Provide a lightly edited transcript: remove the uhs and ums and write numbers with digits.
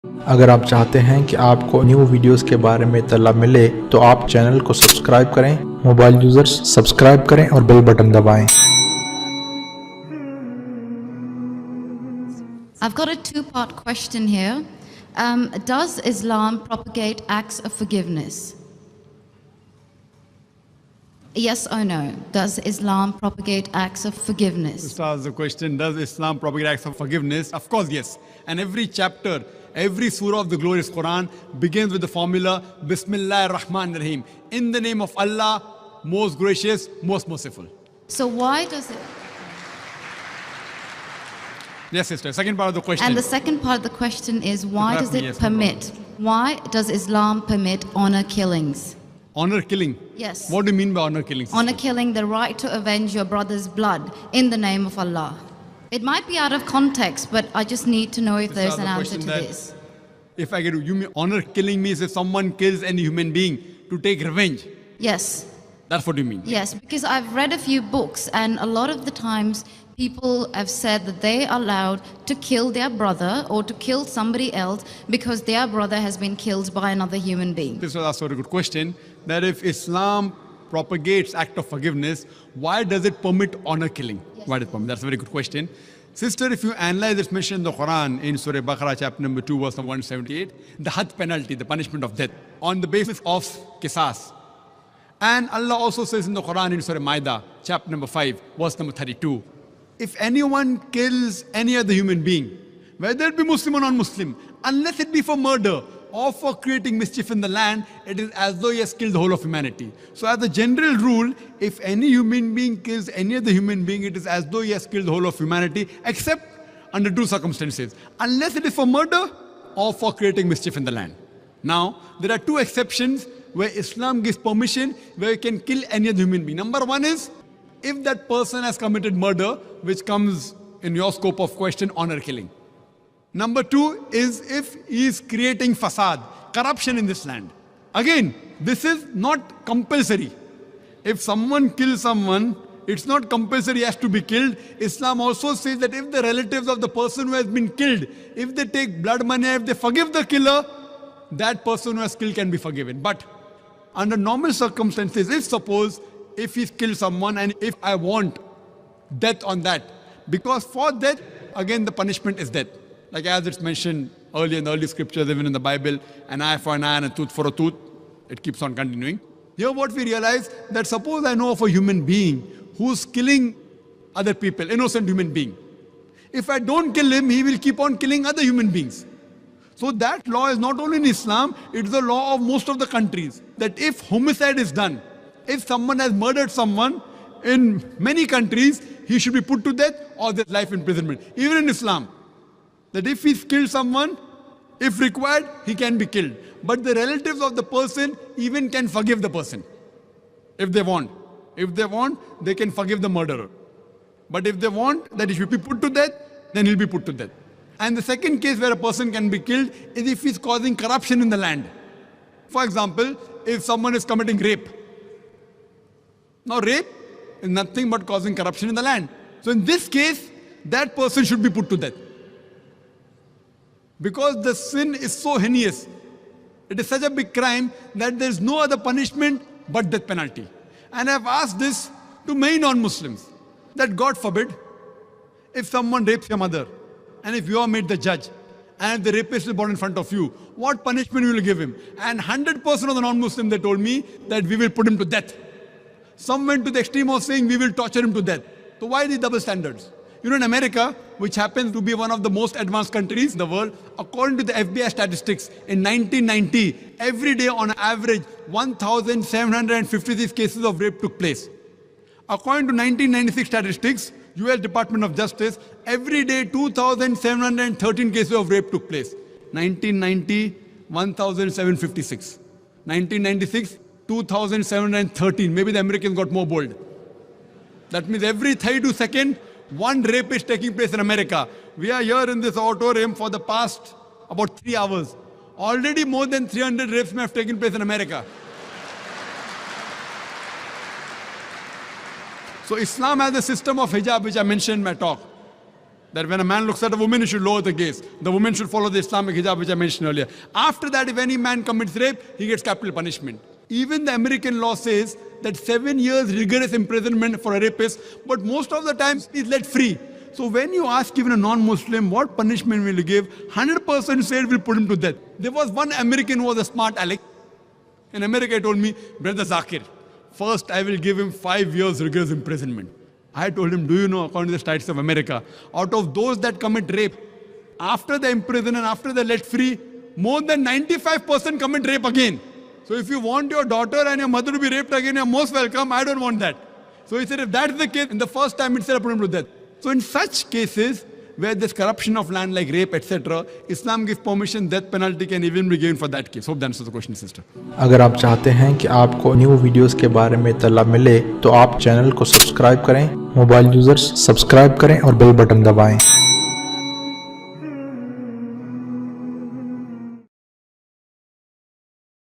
अगर आप चाहते हैं कि आपको न्यू वीडियोस के बारे में इत्तला मिले तो आप चैनल को सब्सक्राइब करें, मोबाइल यूजर्स सब्सक्राइब करें और बेल बटन दबाएं। I've got a two-part question here. Does Islam propagate acts of forgiveness? Yes or no? Does Islam propagate acts of forgiveness? Ustaz, the question, does Islam propagate acts of forgiveness? Of course, yes. And every chapter, every surah of the glorious Qur'an begins with the formula, Bismillah ar-Rahman ar-Rahim. In the name of Allah, most gracious, most merciful. So why does it... Yes, sister. Second part of the question. And the second part of the question is, why does it permit? Why does Islam permit honor killings? Honor killing? Yes. What do you mean by honor killing, sister? Honor killing, the right to avenge your brother's blood in the name of Allah. It might be out of context, but I just need to know if there's an answer to this. If I get you mean honor killing means if someone kills any human being to take revenge? Yes. That's what you mean? Yes, because I've read a few books and a lot of the times people have said that they are allowed to kill their brother or to kill somebody else because their brother has been killed by another human being. This was also a good question, that if Islam propagates act of forgiveness, why does it permit honor killing? Yes. Why does it permit? That's a very good question. Sister, if you analyze this mention in the Quran, in Surah Baqarah, chapter number 2, verse number 178, the had penalty, the punishment of death, on the basis of qisas. And Allah also says in the Quran, in Surah Ma'idah, chapter number 5, verse number 32, if anyone kills any other human being, whether it be Muslim or non-Muslim, unless it be for murder or for creating mischief in the land, it is as though he has killed the whole of humanity. So as a general rule, if any human being kills any other human being, it is as though he has killed the whole of humanity, except under two circumstances. Unless it is for murder or for creating mischief in the land. Now, there are two exceptions where Islam gives permission where you can kill any other human being. Number one is, if that person has committed murder, which comes in your scope of question, honor killing. Number two is if he is creating fasad, corruption in this land. Again, this is not compulsory. If someone kills someone, it's not compulsory he has to be killed. Islam also says that if the relatives of the person who has been killed, if they take blood money, if they forgive the killer, that person who has killed can be forgiven. But under normal circumstances, if he's killed someone and if I want death on that, because for death, again the punishment is death. Like as it's mentioned earlier in the early scriptures, even in the Bible, an eye for an eye and a tooth for a tooth. It keeps on continuing. Here what we realize, that suppose I know of a human being who's killing other people, innocent human being. If I don't kill him, he will keep on killing other human beings. So that law is not only in Islam, it's the law of most of the countries. That if homicide is done, if someone has murdered someone, in many countries, he should be put to death or there's life imprisonment. Even in Islam, that if he's killed someone, if required, he can be killed. But the relatives of the person even can forgive the person, if they want. If they want, they can forgive the murderer. But if they want that he should be put to death, then he'll be put to death. And the second case where a person can be killed is if he's causing corruption in the land. For example, if someone is committing rape. Now rape is nothing but causing corruption in the land. So in this case, that person should be put to death. Because the sin is so heinous. It is such a big crime that there is no other punishment but death penalty. And I have asked this to many non-Muslims, that God forbid, if someone rapes your mother, and if you are made the judge, and if the rapist is brought in front of you, what punishment will you give him? And 100% of the non-Muslims, they told me that we will put him to death. Some went to the extreme of saying we will torture him to death. So why these double standards? You know, in America, which happens to be one of the most advanced countries in the world, according to the FBI statistics, in 1990, every day on average, 1,756 cases of rape took place. According to 1996 statistics, US Department of Justice, every day 2,713 cases of rape took place. 1990, 1,756. 1996, 2,713. Maybe the Americans got more bold. That means every 32 seconds, one rape is taking place in America. We are here in this auditorium for the past about 3 hours. Already more than 300 rapes may have taken place in America. So Islam has a system of hijab, which I mentioned in my talk. that when a man looks at a woman, he should lower the gaze. The woman should follow the Islamic hijab, which I mentioned earlier. After that, if any man commits rape, he gets capital punishment. Even the American law says that 7 years rigorous imprisonment for a rapist, but most of the time he's let free. So when you ask even a non-Muslim, what punishment will you give? 100% said we'll put him to death. There was one American who was a smart aleck. In America, he told me, Brother Zakir, first I will give him 5 years rigorous imprisonment. I told him, do you know, according to the Statutes of America, out of those that commit rape, after they imprison and after they're let free, more than 95% commit rape again. So if you want your daughter and your mother to be raped again, you're most welcome. I don't want that. So he said, if that's the case, in the first time itself, put him to death. So in such cases, where there's corruption of land like rape, etc., Islam gives permission, death penalty can even be given for that case. Hope that answers the question, sister. अगर आप चाहते हैं कि आपको new videos के बारे में इत्तला मिले तो आप चैनल को सब्सक्राइब करें, मोबाइल यूजर्स सब्सक्राइब करें और बेल बटन दबाएं।